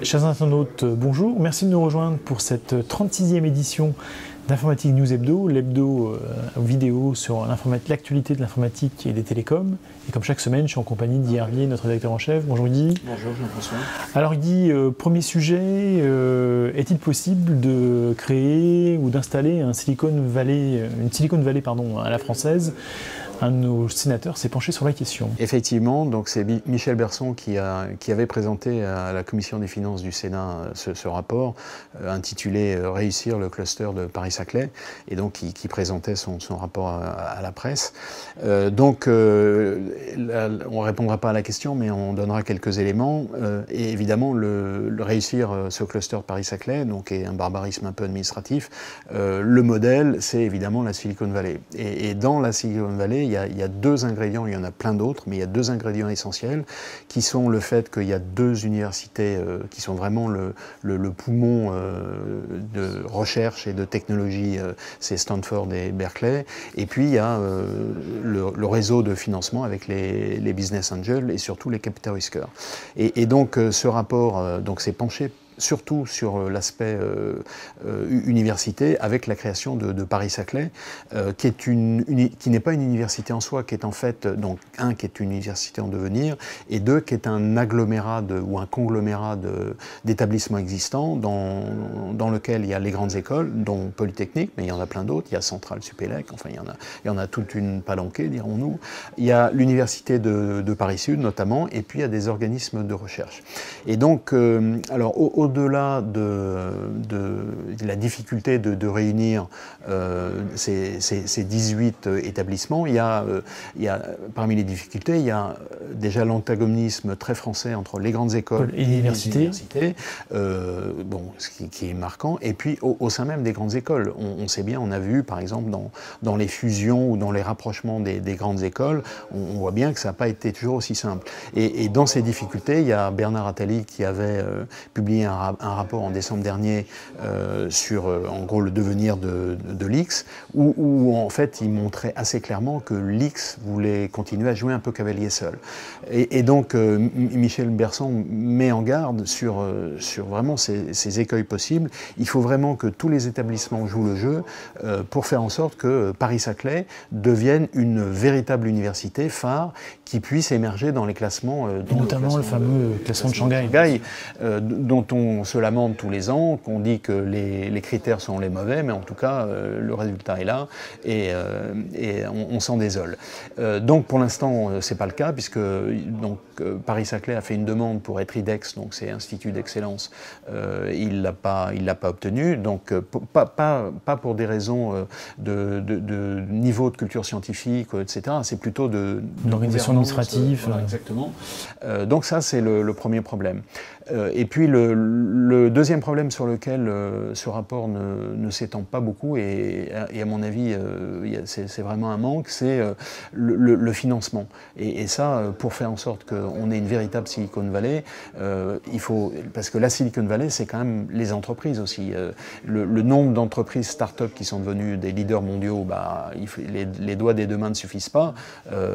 Chers internautes, bonjour. Merci de nous rejoindre pour cette 36e édition d'Informatique News Hebdo, l'hebdo vidéo sur l'actualité de l'informatique et des télécoms. Et comme chaque semaine, je suis en compagnie de Guy Hervier, notre rédacteur en chef. Bonjour Guy. Bonjour Jean-François. Alors Guy, premier sujet, est-il possible de créer ou d'installer une Silicon Valley à la française? Un de nos sénateurs s'est penché sur la question. Effectivement, donc c'est Michel Berson qui avait présenté à la Commission des finances du Sénat ce rapport intitulé « Réussir le cluster de Paris-Saclay » et donc qui présentait son rapport à la presse. On ne répondra pas à la question, mais on donnera quelques éléments. Et évidemment, le réussir ce cluster de Paris-Saclay, donc est un barbarisme un peu administratif. Le modèle, c'est évidemment la Silicon Valley. Et dans la Silicon Valley, il y a deux ingrédients, il y en a plein d'autres, mais il y a deux ingrédients essentiels qui sont le fait qu'il y a deux universités qui sont vraiment le poumon de recherche et de technologie, c'est Stanford et Berkeley, et puis il y a le réseau de financement avec les business angels et surtout les capital risqueurs. Et donc ce rapport s'est penché surtout sur l'aspect université, avec la création de Paris-Saclay, qui n'est pas une université en soi, qui est en fait, donc qui est une université en devenir, et deux, qui est un agglomérat ou un conglomérat d'établissements existants, dans lequel il y a les grandes écoles, dont Polytechnique, mais il y en a plein d'autres, il y a Centrale, Supélec, enfin il y en a toute une palanquée, dirons-nous. Il y a l'université de Paris-Sud, notamment, et puis il y a des organismes de recherche. Et donc, alors, au-delà de la difficulté de réunir ces 18 établissements, il y a parmi les difficultés, il y a déjà l'antagonisme très français entre les grandes écoles et les universités, ce qui est marquant, et puis au sein même des grandes écoles. On sait bien, on a vu par exemple dans les fusions ou dans les rapprochements des grandes écoles, on voit bien que ça n'a pas été toujours aussi simple. Et dans ces difficultés, il y a Bernard Attali qui avait publié un rapport en décembre dernier sur en gros le devenir de l'X, où en fait il montrait assez clairement que l'X voulait continuer à jouer un peu cavalier seul. Et donc Michel Berson met en garde sur vraiment ces écueils possibles. Il faut vraiment que tous les établissements jouent le jeu pour faire en sorte que Paris-Saclay devienne une véritable université phare qui puisse émerger dans les classements. Notamment le fameux classement de Shanghai. Dont on se lamente tous les ans, qu'on dit que les critères sont les mauvais, mais en tout cas, le résultat est là, et on s'en désole. Donc pour l'instant, c'est pas le cas, puisque Paris-Saclay a fait une demande pour être IDEX, donc c'est Institut d'Excellence. Il l'a pas obtenu, donc pas pour des raisons de niveau de culture scientifique, etc. C'est plutôt d'organisation administrative. Voilà, exactement. Donc ça, c'est le premier problème. Et puis le deuxième problème sur lequel ce rapport ne s'étend pas beaucoup, et à mon avis c'est vraiment un manque, c'est le financement. Et ça, pour faire en sorte qu'on ait une véritable Silicon Valley, il faut, parce que la Silicon Valley, c'est quand même les entreprises aussi. Le nombre d'entreprises start-up qui sont devenues des leaders mondiaux, les doigts des deux mains ne suffisent pas.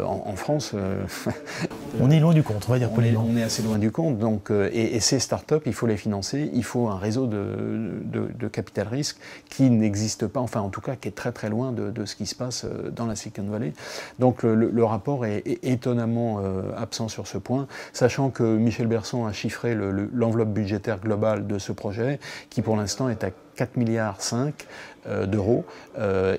En France... on est loin du compte, on va dire poliment. On est assez loin du compte, donc, et ces start-up, il faut les financer, il faut un réseau de capital risque qui n'existe pas, enfin en tout cas qui est très très loin de ce qui se passe dans la Silicon Valley. Donc le rapport est étonnamment absent sur ce point, sachant que Michel Berson a chiffré l'enveloppe budgétaire globale de ce projet, qui pour l'instant est à 4,5 milliards d'euros.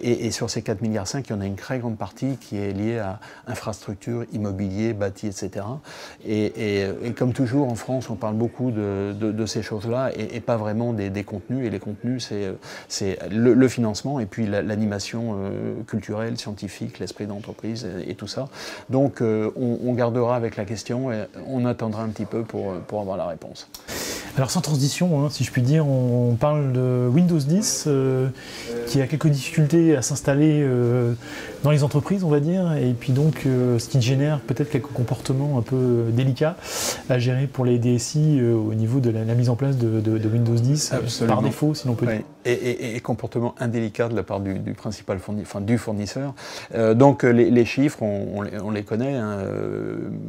Et sur ces 4,5 milliards, il y en a une très grande partie qui est liée à infrastructures, immobilier, bâti, etc. Et comme toujours, en France, on parle beaucoup de ces choses-là et pas vraiment des contenus. Et les contenus, c'est le financement et puis l'animation culturelle, scientifique, l'esprit d'entreprise et tout ça. Donc on gardera avec la question et on attendra un petit peu pour avoir la réponse. Alors sans transition, si je puis dire, on parle de Windows 10 qui a quelques difficultés à s'installer dans les entreprises, on va dire, et puis donc ce qui génère peut-être quelques comportements un peu délicats à gérer pour les DSI au niveau de la mise en place de Windows 10 par défaut, si l'on peut dire. Et comportement indélicat de la part du principal fournisseur. Donc les chiffres, on les connaît. Hein.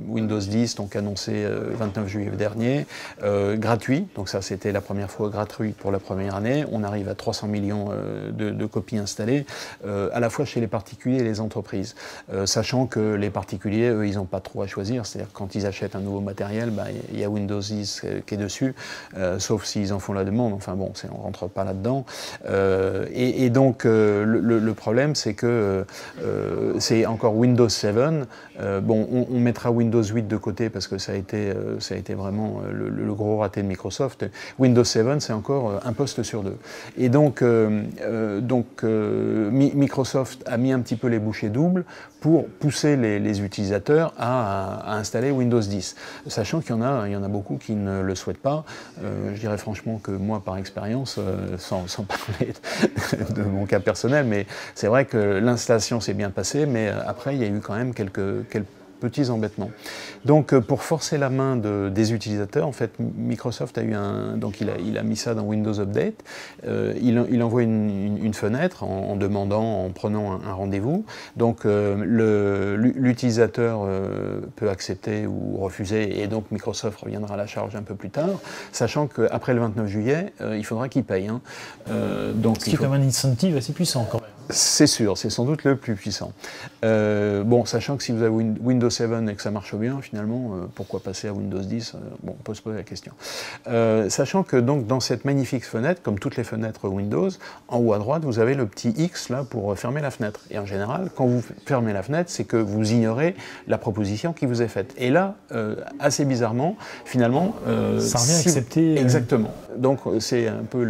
Windows 10, donc annoncé 29 juillet dernier, gratuit. Donc ça, c'était la première fois gratuit pour la première année. On arrive à 300 millions de copies installées, à la fois chez les particuliers et les entreprises. Sachant que les particuliers, eux, ils n'ont pas trop à choisir. C'est-à-dire quand ils achètent un nouveau matériel, il y a Windows 10 qui est dessus, sauf s'ils en font la demande. Enfin bon, on ne rentre pas là-dedans. Et donc le problème, c'est que c'est encore Windows 7. On mettra Windows 8 de côté parce que ça a été vraiment le gros raté de Microsoft. Windows 7, c'est encore un poste sur deux. Et donc Microsoft a mis un petit peu les bouchées doubles pour pousser les utilisateurs à installer Windows 10, sachant qu'il y en a beaucoup qui ne le souhaitent pas. Je dirais franchement que moi, par expérience, sans parler de mon cas personnel, mais c'est vrai que l'installation s'est bien passée, mais après, il y a eu quand même quelques petits embêtements. Donc pour forcer la main des utilisateurs, en fait, Microsoft a eu donc il a mis ça dans Windows Update. Il envoie une fenêtre en demandant, en prenant un rendez-vous. Donc l'utilisateur peut accepter ou refuser, et donc Microsoft reviendra à la charge un peu plus tard, sachant qu'après le 29 juillet, il faudra qu'il paye. Hein. Ce qui est comme un incentive assez puissant quand même. C'est sûr, c'est sans doute le plus puissant. Sachant que si vous avez Windows 7 et que ça marche bien, finalement, pourquoi passer à Windows 10 ? On peut se poser la question. Sachant que donc dans cette magnifique fenêtre, comme toutes les fenêtres Windows, en haut à droite, vous avez le petit X là pour fermer la fenêtre. Et en général, quand vous fermez la fenêtre, c'est que vous ignorez la proposition qui vous est faite. Et là, assez bizarrement, finalement... ça revient à accepter... Exactement. Donc c'est un peu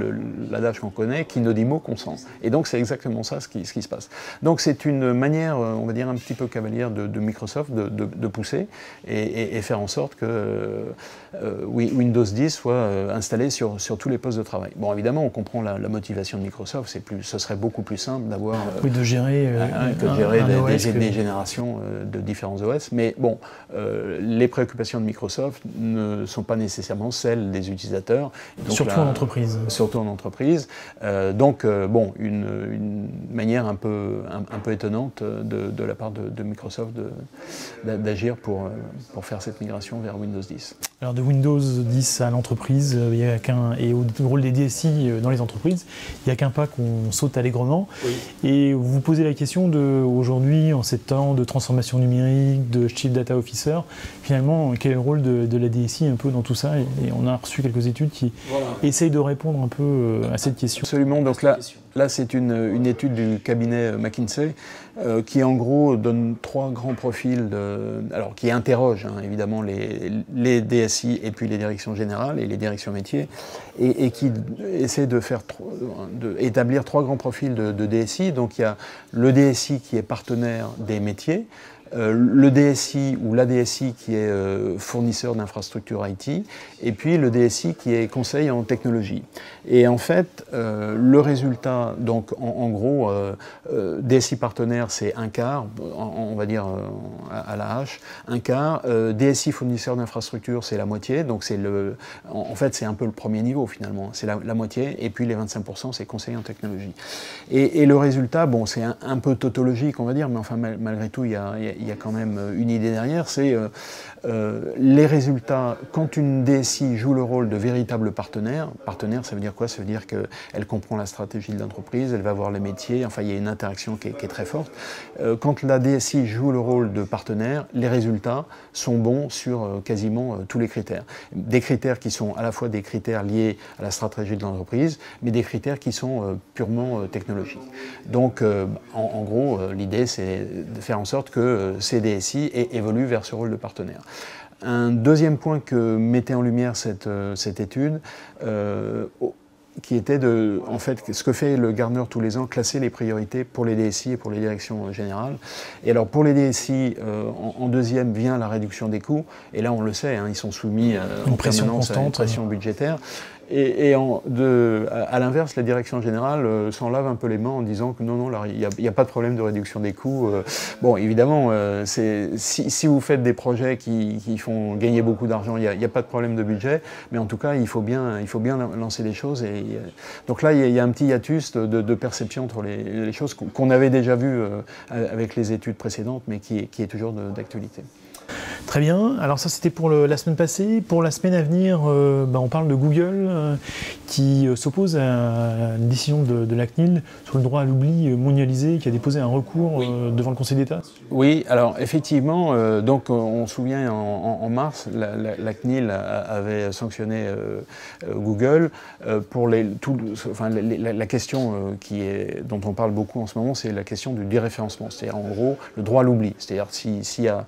l'adage qu'on connaît, qui ne dit mot consent. Et donc c'est exactement ça ce qui se passe. Donc c'est une manière, on va dire un petit peu cavalière de Microsoft de pousser et faire en sorte que Windows 10 soit installé sur tous les postes de travail. Bon, évidemment, on comprend la motivation de Microsoft, ce serait beaucoup plus simple d'avoir... de gérer, des générations de différents OS, mais bon, les préoccupations de Microsoft ne sont pas nécessairement celles des utilisateurs. Donc surtout en entreprise. Surtout en entreprise. Une manière un peu étonnante de la part de Microsoft d'agir pour faire cette migration vers Windows 10. Alors de Windows 10 à l'entreprise, et au rôle des DSI dans les entreprises, il n'y a qu'un pas qu'on saute allègrement. Oui. Et vous vous posez la question aujourd'hui, en ces temps de transformation numérique, de Chief Data Officer, finalement, quel est le rôle de la DSI un peu dans tout ça ? Et on a reçu quelques études qui essayent de répondre un peu à cette question. Absolument. Donc là c'est une étude du cabinet McKinsey qui en gros donne trois grands profils, qui interrogent évidemment les DSI et puis les directions générales et les directions métiers, et qui essaie d'établir trois grands profils de DSI. Donc il y a le DSI qui est partenaire des métiers, le DSI ou la DSI qui est fournisseur d'infrastructures IT, et puis le DSI qui est conseil en technologie. Et en fait, le résultat, donc en gros, DSI partenaire, c'est un quart, on va dire à la hache, un quart. DSI fournisseur d'infrastructures, c'est la moitié, donc en fait, c'est un peu le premier niveau finalement, c'est la moitié, et puis les 25%, c'est conseil en technologie. Et le résultat, bon, c'est un peu tautologique, on va dire, mais enfin, malgré tout, il y a quand même une idée derrière, c'est les résultats, quand une DSI joue le rôle de véritable partenaire, ça veut dire quoi ? Ça veut dire qu'elle comprend la stratégie de l'entreprise, elle va voir les métiers, enfin il y a une interaction qui est très forte. Quand la DSI joue le rôle de partenaire, les résultats sont bons sur quasiment tous les critères. Des critères qui sont à la fois des critères liés à la stratégie de l'entreprise, mais des critères qui sont purement technologiques. Donc en gros, l'idée c'est de faire en sorte que ces DSI évoluent vers ce rôle de partenaire. Un deuxième point que mettait en lumière cette étude, qui était en fait, ce que fait le Gartner tous les ans, classer les priorités pour les DSI et pour les directions générales. Et alors pour les DSI, en deuxième vient la réduction des coûts, et là on le sait, ils sont soumis en permanence à une pression budgétaire. À l'inverse, la direction générale s'en lave un peu les mains en disant que non, il n'y a pas de problème de réduction des coûts. Bon, évidemment, si vous faites des projets qui font gagner beaucoup d'argent, il n'y a pas de problème de budget, mais en tout cas, il faut bien lancer les choses. Donc là, il y a un petit hiatus de perception entre les choses qu'on avait déjà vues avec les études précédentes, mais qui est toujours d'actualité. Très bien, alors ça c'était pour la semaine passée. Pour la semaine à venir, on parle de Google qui s'oppose à une décision de la CNIL sur le droit à l'oubli mondialisé, qui a déposé un recours devant le Conseil d'État. Oui, alors effectivement, donc on se souvient en mars, la CNIL avait sanctionné Google pour la question dont on parle beaucoup en ce moment, c'est la question du déréférencement, c'est-à-dire en gros le droit à l'oubli, c'est-à-dire s'il y a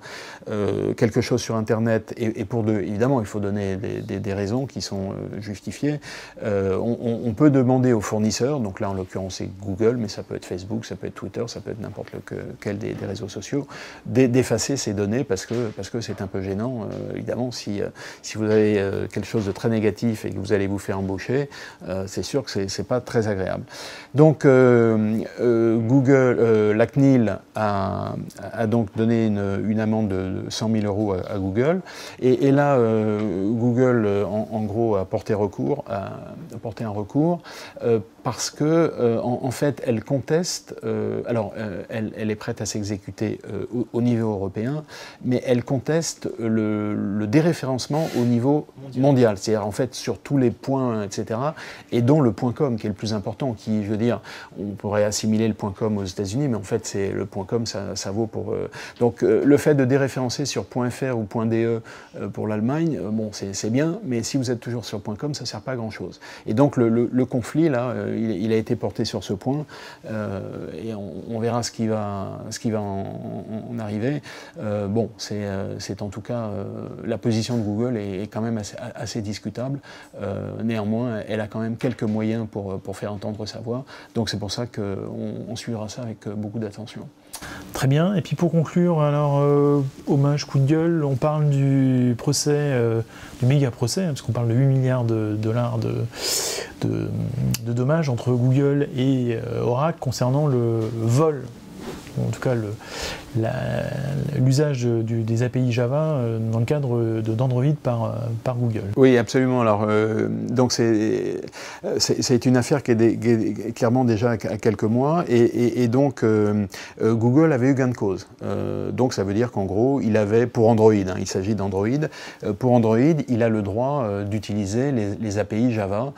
quelque chose sur Internet, et évidemment il faut donner des raisons qui sont justifiées, on peut demander aux fournisseurs, donc là en l'occurrence c'est Google, mais ça peut être Facebook, ça peut être Twitter, ça peut être n'importe lequel des réseaux sociaux, d'effacer ces données parce que c'est un peu gênant, évidemment, si vous avez quelque chose de très négatif et que vous allez vous faire embaucher, c'est sûr que c'est pas très agréable. Donc Google, la CNIL a donc donné une amende de 100 000 € à Google, et là Google en gros a porté un recours parce que en fait elle conteste, elle est prête à s'exécuter au niveau européen, mais elle conteste le déréférencement au niveau mondial, c'est-à-dire en fait sur tous les points, etc., et dont le .com qui est le plus important, qui, je veux dire, on pourrait assimiler le .com aux États-Unis, mais en fait c'est le .com, ça vaut pour... Donc le fait de déréférencer sur .fr ou .de pour l'Allemagne, bon c'est bien, mais si vous êtes toujours sur .com, ça ne sert pas à grand-chose. Et donc le conflit là, il a été porté sur ce point, et on verra ce qui va en arriver. Bon, c'est en tout cas la position de Google est quand même assez discutable. Néanmoins, elle a quand même quelques moyens pour faire entendre sa voix. Donc c'est pour ça qu'on suivra ça avec beaucoup d'attention. Très bien. Et puis pour conclure, alors hommage, coup de gueule, on parle du procès, du méga procès, parce qu'on parle de 8 milliards de dollars de dommages entre Google et Oracle concernant le vol, en tout cas l'usage des API Java dans le cadre d'Android par Google. Oui, absolument. Alors, donc c'est une affaire qui est clairement déjà à quelques mois, et donc Google avait eu gain de cause. Donc ça veut dire qu'en gros, il avait, pour Android, il s'agit d'Android, pour Android, il a le droit d'utiliser les API Java,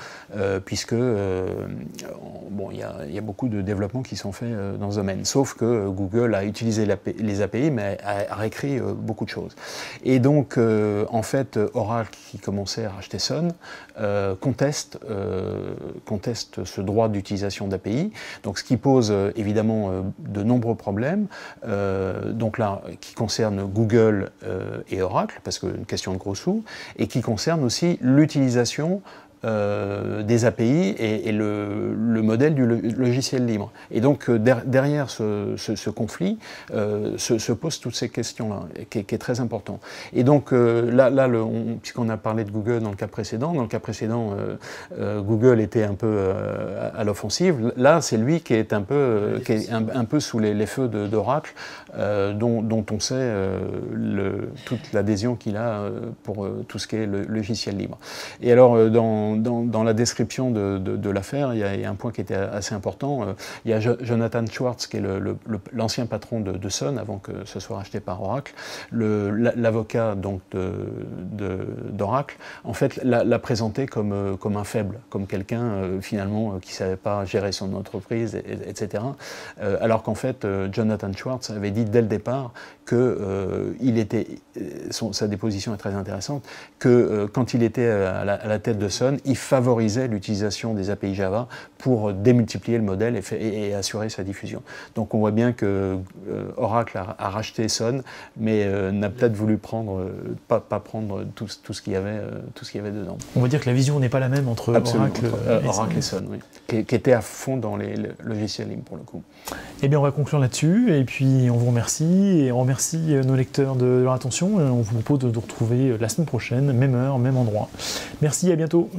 puisque bon, il y a beaucoup de développements qui sont faits dans ce domaine. Sauf que Google a utilisé les API, mais a réécrit beaucoup de choses. Et donc, en fait, Oracle, qui commençait à racheter Sun, conteste ce droit d'utilisation d'API, donc ce qui pose évidemment de nombreux problèmes, donc là, qui concerne Google et Oracle, parce que une question de gros sous, et qui concerne aussi l'utilisation des API et le modèle du logiciel libre. Et donc derrière ce conflit se posent toutes ces questions-là, qui est très important. Et donc là puisqu'on a parlé de Google dans le cas précédent, Google était un peu à l'offensive. Là, c'est lui qui est un peu sous les feux d'Oracle, dont on sait toute l'adhésion qu'il a pour tout ce qui est le logiciel libre. Et alors, dans la description de l'affaire, il y a un point qui était assez important. Il y a Jonathan Schwartz, qui est l'ancien patron de Sun, avant que ce soit racheté par Oracle, l'avocat d'Oracle, en fait, l'a présenté comme un faible, comme quelqu'un finalement qui ne savait pas gérer son entreprise, etc. Alors qu'en fait, Jonathan Schwartz avait dit dès le départ que sa déposition est très intéressante, que quand il était à la tête de Sun, il favorisait l'utilisation des API Java pour démultiplier le modèle et assurer sa diffusion. Donc on voit bien que Oracle a racheté Sun, mais n'a peut-être voulu pas prendre tout ce qu'il y avait dedans. On va dire que la vision n'est pas la même entre Oracle et Sun, oui, qui était à fond dans les logiciels libres pour le coup. Eh bien on va conclure là-dessus, et puis on vous remercie, et on remercie nos lecteurs de leur attention, et on vous propose de nous retrouver la semaine prochaine, même heure, même endroit. Merci, à bientôt.